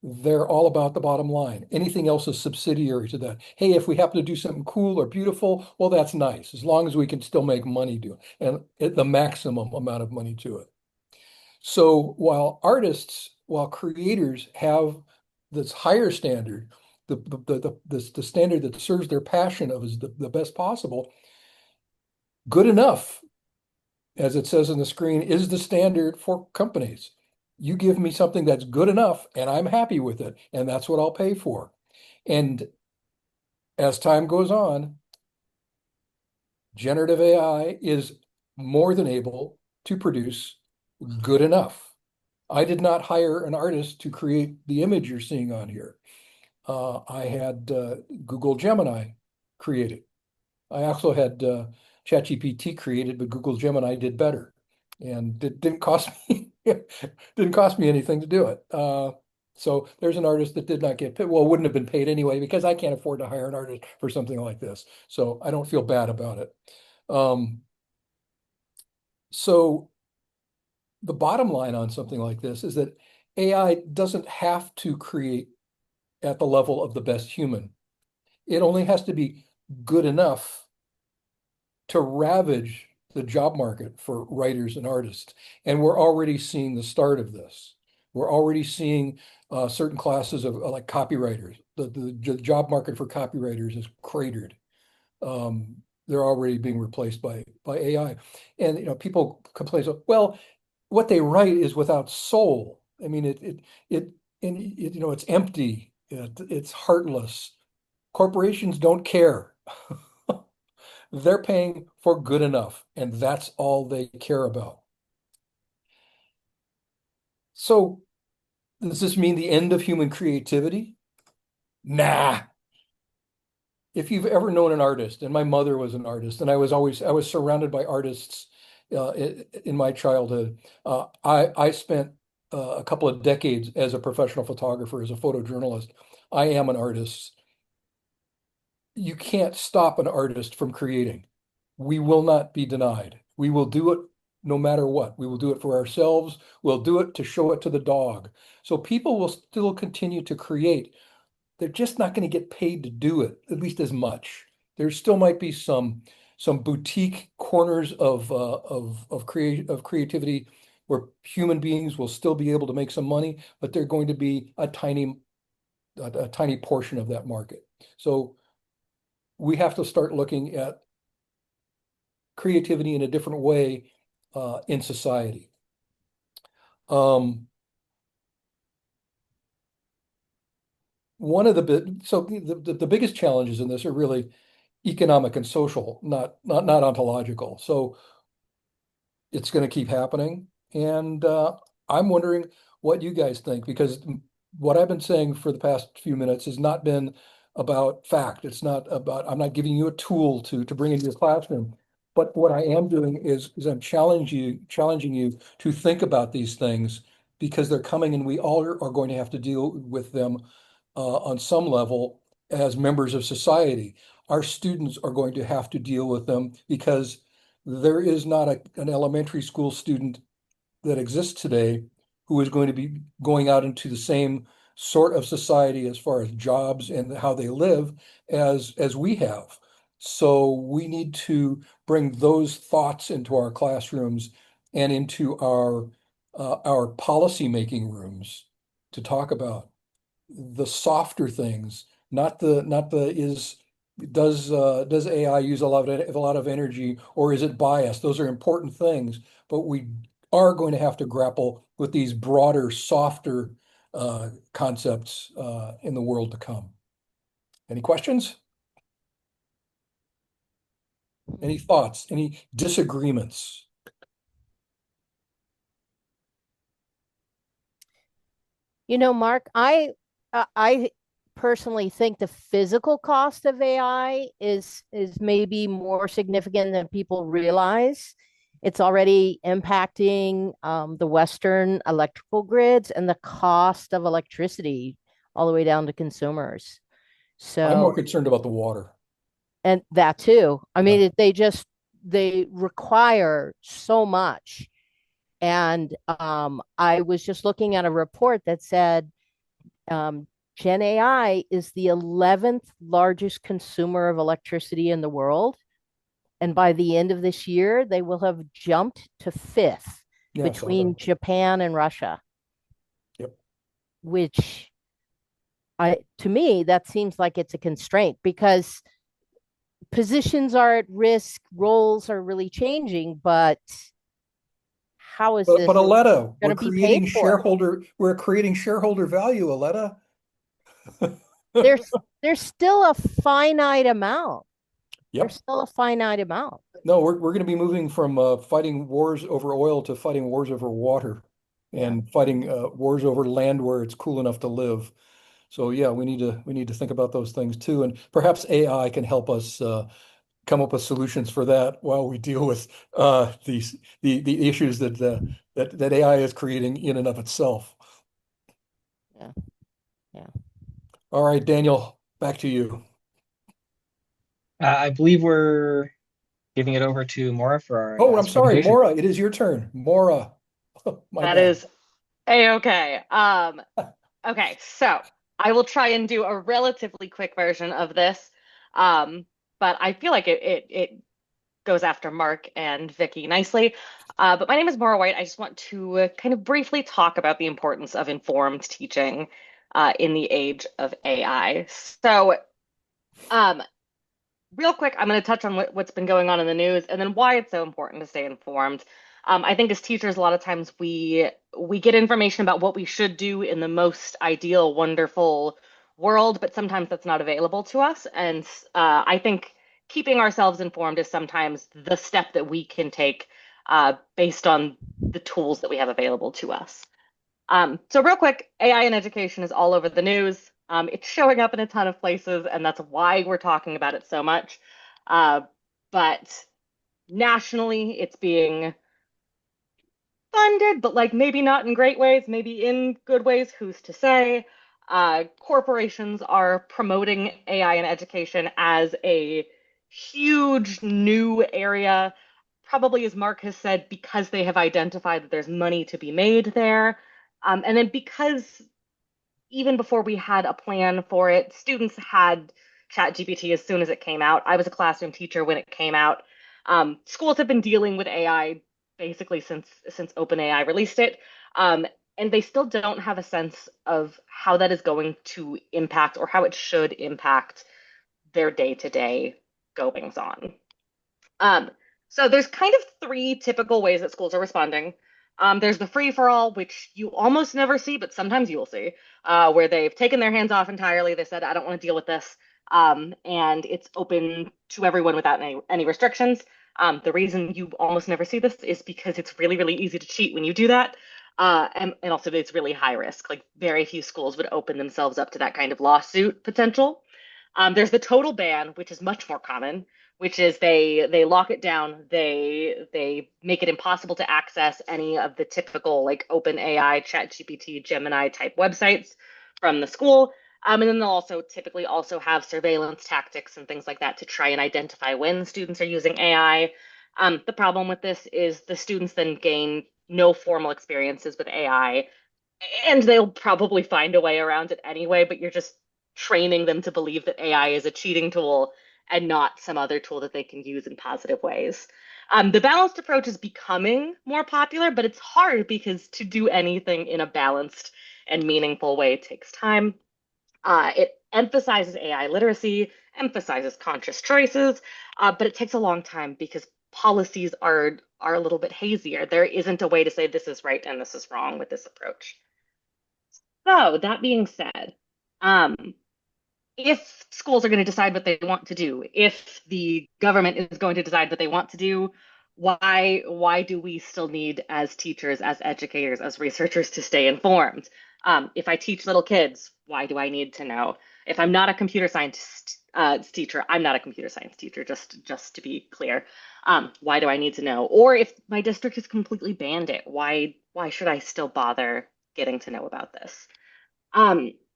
they're all about the bottom line. Anything else is subsidiary to that. Hey, if we happen to do something cool or beautiful, well, that's nice, as long as we can still make money do it, and at the maximum amount of money to it. So while creators have this higher standard, the standard that serves their passion of is the best possible, good enough, as it says on the screen, is the standard for companies. You give me something that's good enough and I'm happy with it, and that's what I'll pay for. And as time goes on, generative AI is more than able to produce good enough. I did not hire an artist to create the image you're seeing on here. I had Google Gemini created. I also had ChatGPT created, but Google Gemini did better, and it didn't cost me didn't cost me anything to do it. So there's an artist that did not get paid. Well, wouldn't have been paid anyway because I can't afford to hire an artist for something like this. So I don't feel bad about it. Um, so the bottom line on something like this is that AI doesn't have to create at the level of the best human. It only has to be good enough to ravage the job market for writers and artists. And we're already seeing the start of this. We're already seeing certain classes of like copywriters. The job market for copywriters is cratered. They're already being replaced by AI. And people complain, so, well, what they write is without soul. I mean, it's empty. It's heartless. Corporations don't care. They're paying for good enough, and that's all they care about. So, does this mean the end of human creativity? Nah. If you've ever known an artist, and my mother was an artist, and I was surrounded by artists in my childhood. I spent a couple of decades as a professional photographer, as a photojournalist. I am an artist. You can't stop an artist from creating. We will not be denied. We will do it no matter what. We will do it for ourselves. We'll do it to show it to the dog. So people will still continue to create. They're just not going to get paid to do it, at least as much. There still might be some boutique corners of creativity where human beings will still be able to make some money, but they're going to be a tiny portion of that market. So we have to start looking at creativity in a different way in society. Um, one of the the biggest challenges in this are really economic and social, not ontological. So it's going to keep happening. And I'm wondering what you guys think, because what I've been saying for the past few minutes has not been about fact. It's not about, I'm not giving you a tool to bring into your classroom. But what I am doing is I'm challenging you to think about these things because they're coming and we all are going to have to deal with them on some level as members of society. Our students are going to have to deal with them because there is not an elementary school student that exists today who is going to be going out into the same sort of society as far as jobs and how they live as we have. So we need to bring those thoughts into our classrooms and into our policy making rooms to talk about the softer things, not the is does AI use a lot of energy or is it biased? Those are important things, but we are going to have to grapple with these broader, softer concepts in the world to come. Any questions? Any thoughts? Any disagreements? Mark, I personally think the physical cost of AI is maybe more significant than people realize. It's already impacting the Western electrical grids and the cost of electricity all the way down to consumers. I'm more So, concerned about the water. and that too. I Yeah. mean, they require so much. And I was just looking at a report that said um, Gen AI is the 11th largest consumer of electricity in the world. And by the end of this year, they will have jumped to fifth Yeah, I saw between that. Japan and Russia, Yep. which to me, that seems like it's a constraint because positions are at risk, roles are really changing, but how is But this Aletta, going to be paid for? we're creating shareholder value, Aletta. There's still a finite amount. There's Yep. still a finite amount. No, we're going to be moving from fighting wars over oil to fighting wars over water Yeah. and fighting wars over land where it's cool enough to live. So yeah, we need to think about those things too, and perhaps AI can help us come up with solutions for that while we deal with the issues that AI is creating in and of itself. Yeah. Yeah. All right, Daniel, back to you. I believe we're giving it over to Maura for our Oh, I'm last sorry, presentation. Maura. It is your turn, Maura. My That bad. is a-okay. Okay, so I will try and do a relatively quick version of this. Um, but I feel like it goes after Mark and Vicky nicely. But my name is Maura White. I just want to kind of briefly talk about the importance of informed teaching in the age of AI. So, um, real quick, I'm going to touch on what's been going on in the news and then why it's so important to stay informed. I think as teachers, a lot of times we get information about what we should do in the most ideal, wonderful world, but sometimes that's not available to us. And I think keeping ourselves informed is sometimes the step that we can take based on the tools that we have available to us. So real quick, AI in education is all over the news. It's showing up in a ton of places, and that's why we're talking about it so much. Uh, but nationally, it's being funded, but like maybe not in great ways, maybe in good ways, who's to say? Corporations are promoting AI in education as a huge new area, probably as Mark has said, because they have identified that there's money to be made there. And then because even before we had a plan for it, students had ChatGPT as soon as it came out. I was a classroom teacher when it came out. Schools have been dealing with AI basically since OpenAI released it, and they still don't have a sense of how that is going to impact or how it should impact their day-to-day goings on. Um, So there's kind of three typical ways that schools are responding. There's the free for all, which you almost never see, but sometimes you will see, where they've taken their hands off entirely. They said, I don't want to deal with this. And it's open to everyone without any restrictions. The reason you almost never see this is because it's really, really easy to cheat when you do that. And also it's really high risk. Like very few schools would open themselves up to that kind of lawsuit potential. There's the total ban, which is much more common, which is they lock it down. They make it impossible to access any of the typical like OpenAI, ChatGPT, Gemini type websites from the school. And then they'll also typically also have surveillance tactics and things like that to try and identify when students are using AI. The problem with this is the students then gain no formal experiences with AI, and they'll probably find a way around it anyway, but you're just training them to believe that AI is a cheating tool and not some other tool that they can use in positive ways. The balanced approach is becoming more popular, but it's hard because to do anything in a balanced and meaningful way takes time. It emphasizes AI literacy, emphasizes conscious choices, but it takes a long time because policies are a little bit hazier. There isn't a way to say this is right and this is wrong with this approach. So that being said, um, if schools are going to decide what they want to do, if the government is going to decide what they want to do, why do we still need as teachers, as educators, as researchers to stay informed? If I teach little kids, why do I need to know? If I'm not a computer science teacher, I'm not a computer science teacher, just to be clear. Why do I need to know? Or if my district has completely banned it, why should I still bother getting to know about this?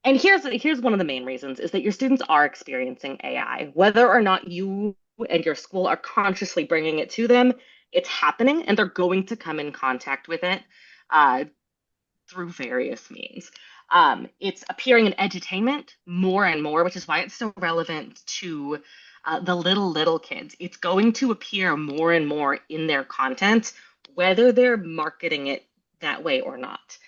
And here's one of the main reasons is that your students are experiencing AI. Whether or not you and your school are consciously bringing it to them, it's happening and they're going to come in contact with it uh, through various means. It's appearing in edutainment more and more, which is why it's so relevant to the little kids. It's going to appear more and more in their content, whether they're marketing it that way or not.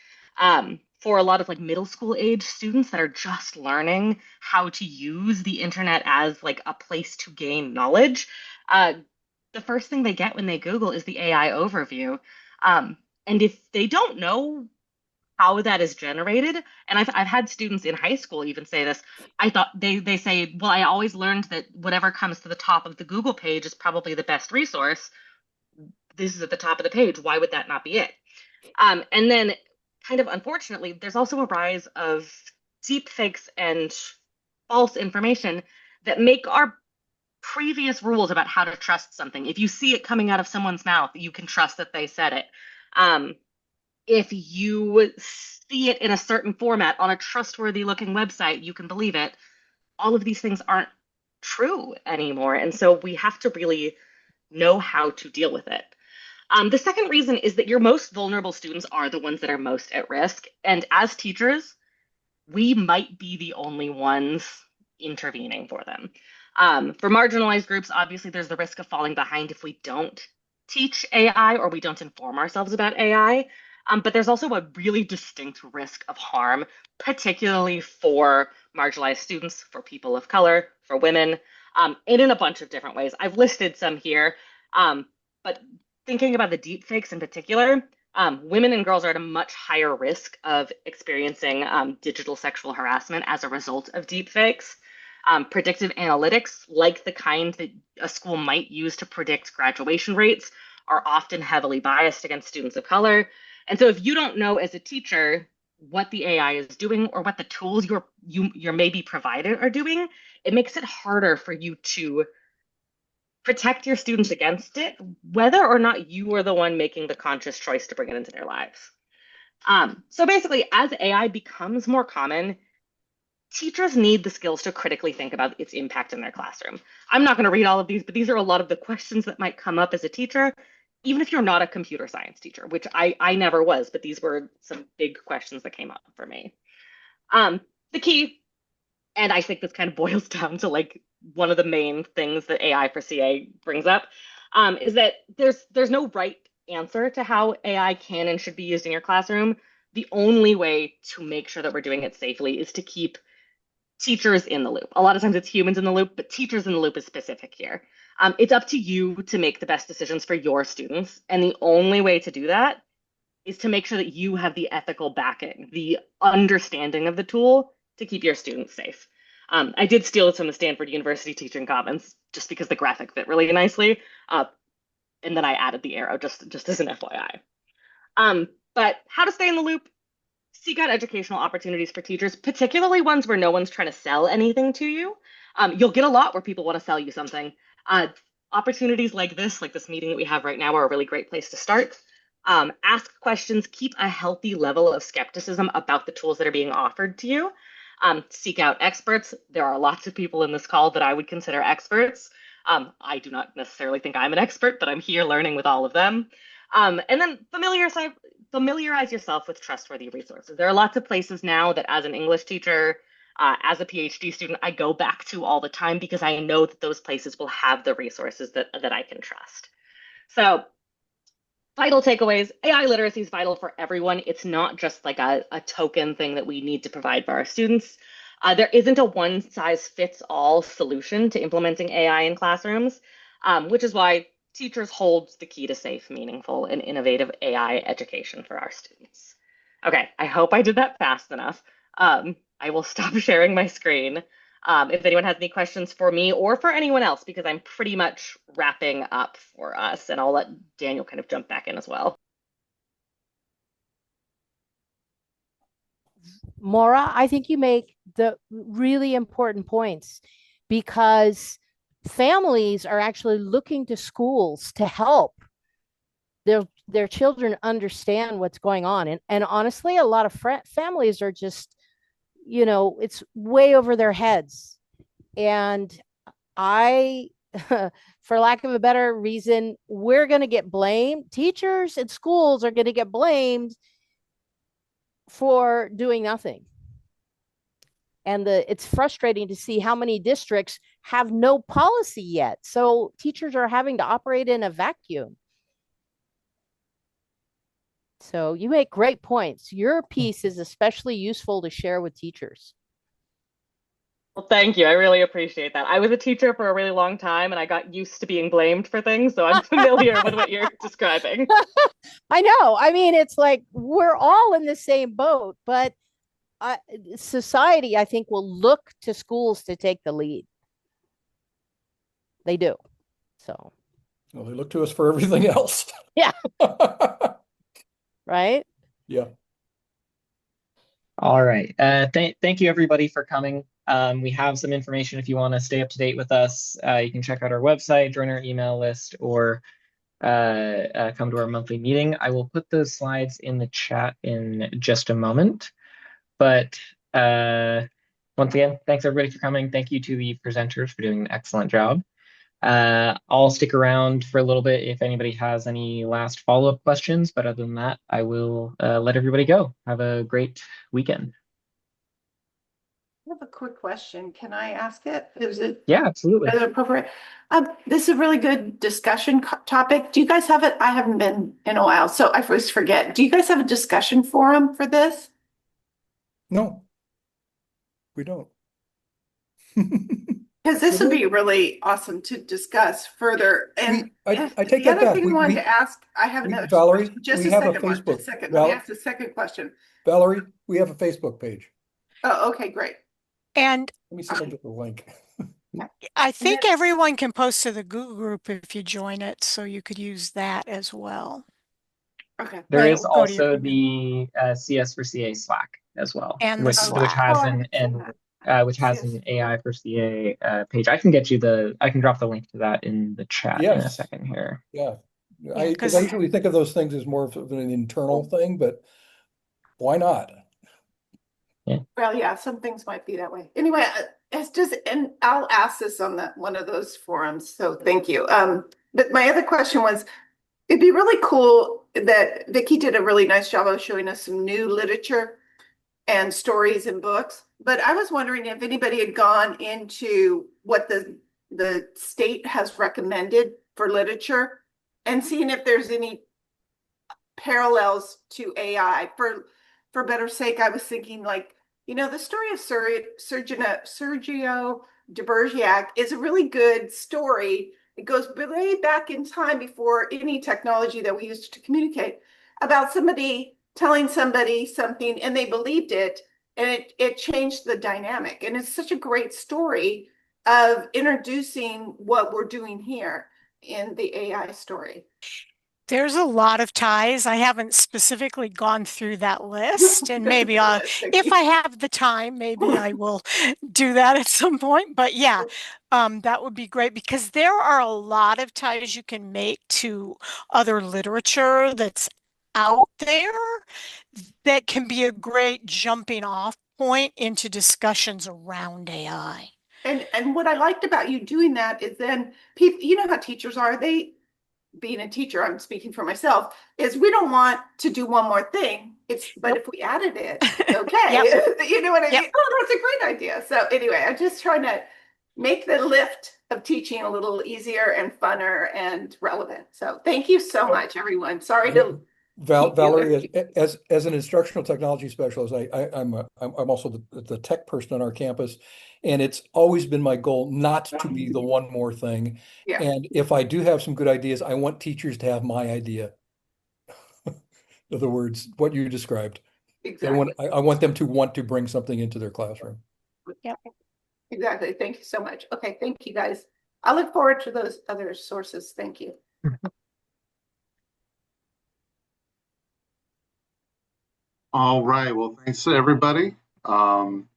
For a lot of like middle school age students that are just learning how to use the internet as like a place to gain knowledge, the first thing they get when they Google is the AI overview. And if they don't know how that is generated, and I've had students in high school even say this, I thought they say, well, I always learned that whatever comes to the top of the Google page is probably the best resource. This is at the top of the page. Why would that not be it? And then, kind of unfortunately, there's also a rise of deep fakes and false information that make our previous rules about how to trust something. If you see it coming out of someone's mouth, you can trust that they said it. If you see it in a certain format on a trustworthy looking website, you can believe it. All of these things aren't true anymore. And so we have to really know how to deal with it. The second reason is that your most vulnerable students are the ones that are most at risk. And as teachers, we might be the only ones intervening for them. For marginalized groups, obviously, there's the risk of falling behind if we don't teach AI or we don't inform ourselves about AI. But there's also a really distinct risk of harm, particularly for marginalized students, for people of color, for women, and in a bunch of different ways. I've listed some here, but thinking about the deepfakes in particular, women and girls are at a much higher risk of experiencing digital sexual harassment as a result of deepfakes. Predictive analytics, like the kind that a school might use to predict graduation rates, are often heavily biased against students of color. And so if you don't know as a teacher what the AI is doing or what the tools you're maybe provided are doing, it makes it harder for you to protect your students against it, whether or not you are the one making the conscious choice to bring it into their lives. So basically, as AI becomes more common, teachers need the skills to critically think about its impact in their classroom. I'm not going to read all of these, but these are a lot of the questions that might come up as a teacher, even if you're not a computer science teacher, which I never was, but these were some big questions that came up for me. The key, and I think this kind of boils down to like one of the main things that AI4CA brings up, is that there's no right answer to how AI can and should be used in your classroom. The only way to make sure that we're doing it safely is to keep teachers in the loop. A lot of times it's humans in the loop, but teachers in the loop is specific here. It's up to you to make the best decisions for your students. And the only way to do that is to make sure that you have the ethical backing, the understanding of the tool to keep your students safe. I did steal this from the Stanford University Teaching Commons just because the graphic fit really nicely. And then I added the arrow just as an FYI. But how to stay in the loop, seek out educational opportunities for teachers, particularly ones where no one's trying to sell anything to you. You'll get a lot where people want to sell you something. Opportunities like this meeting that we have right now, are a really great place to start. Ask questions, keep a healthy level of skepticism about the tools that are being offered to you. Seek out experts. There are lots of people in this call that I would consider experts. I do not necessarily think I'm an expert, but I'm here learning with all of them. And then familiarize yourself with trustworthy resources. There are lots of places now that as an English teacher, as a PhD student, I go back to all the time because I know that those places will have the resources that I can trust. So vital takeaways, AI literacy is vital for everyone. It's not just like a token thing that we need to provide for our students. There isn't a one size fits all solution to implementing AI in classrooms, which is why teachers hold the key to safe, meaningful, and innovative AI education for our students. Okay, I hope I did that fast enough. I will stop sharing my screen. If anyone has any questions for me or for anyone else, because I'm pretty much wrapping up for us, and I'll let Daniel kind of jump back in as well. Maura, I think you make the really important points, because families are actually looking to schools to help their children understand what's going on. And honestly, a lot of families are just, it's way over their heads. And I, for lack of a better reason, we're going to get blamed. Teachers and schools are going to get blamed for doing nothing. And it's frustrating to see how many districts have no policy yet. So teachers are having to operate in a vacuum. So you make great points. Your piece is especially useful to share with teachers. Well, thank you. I really appreciate that. I was a teacher for a really long time and I got used to being blamed for things, so I'm familiar with what you're describing. I know. I mean, it's like we're all in the same boat, but society, I think, will look to schools to take the lead. They do. So. Well, they look to us for everything else. Yeah. Right? Yeah. All right. Thank you everybody for coming. We have some information if you want to stay up to date with us. You can check out our website, join our email list, or come to our monthly meeting. I will put those slides in the chat in just a moment. But once again, thanks everybody for coming. Thank you to the presenters for doing an excellent job. I'll stick around for a little bit if anybody has any last follow-up questions, but other than that, I will let everybody go. Have a great weekend. I have a quick question. Can I ask it? Is it Yeah, absolutely. appropriate? This is a really good discussion topic. Do you guys have it? I haven't been in a while, so I always forget. Do you guys have a discussion forum for this? No, we don't. Because this would be really awesome to discuss further. And I take the that other back. thing I wanted to ask, I have another Valerie, question. Just we a have a second, Mark, Facebook. just a second. Let me ask the second question. Valerie, we have a Facebook page. Oh, okay, great. And Let me see if I get the link. I think everyone can post to the Google group if you join it, so you could use that as well. Okay. There But is it'll go to your also email. the CS for CA Slack as well, And the which Slack. has Oh, an AI for CA page. I can drop the link to that in the chat in a second here. Yeah. Yeah, Because I usually think of those things as more of an internal thing, but why not? Yeah. Well, yeah, some things might be that way. Anyway, it's just, and I'll ask this on one of those forums. So thank you. But my other question was, it'd be really cool that Vicki did a really nice job of showing us some new literature and stories and books. But I was wondering if anybody had gone into what the state has recommended for literature and seeing if there's any parallels to AI. For better sake, I was thinking like You know, the story of Sergio de Bergerac is a really good story. It goes way back in time before any technology that we used to communicate about somebody telling somebody something and they believed it, and it changed the dynamic. And it's such a great story of introducing what we're doing here in the AI story. There's a lot of ties. I haven't specifically gone through that list, and maybe if I have the time, maybe I will do that at some point. But yeah, that would be great because there are a lot of ties you can make to other literature that's out there that can be a great jumping off point into discussions around AI. And what I liked about you doing that is then people, you know how teachers are, they being a teacher, I'm speaking for myself, is we don't want to do one more thing. But Nope. if we added it, okay. Yep. You know what I Yep. mean? Oh, that's a great idea. So anyway, I'm just trying to make the lift of teaching a little easier and funner and relevant. So thank you so much, everyone. Sorry to keep you. Valerie, as an instructional technology specialist, I'm also the tech person on our campus, and it's always been my goal not to be the one more thing. Yeah, And if I do have some good ideas, I want teachers to have my idea. In other words, what you described. exactly. I want them to want to bring something into their classroom. Yep. Exactly. Thank you so much. Okay, thank you guys. I look forward to those other sources. Thank you. All right. Well, thanks to everybody. I'm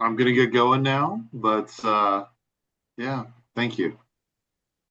going to get going now, but yeah, thank you.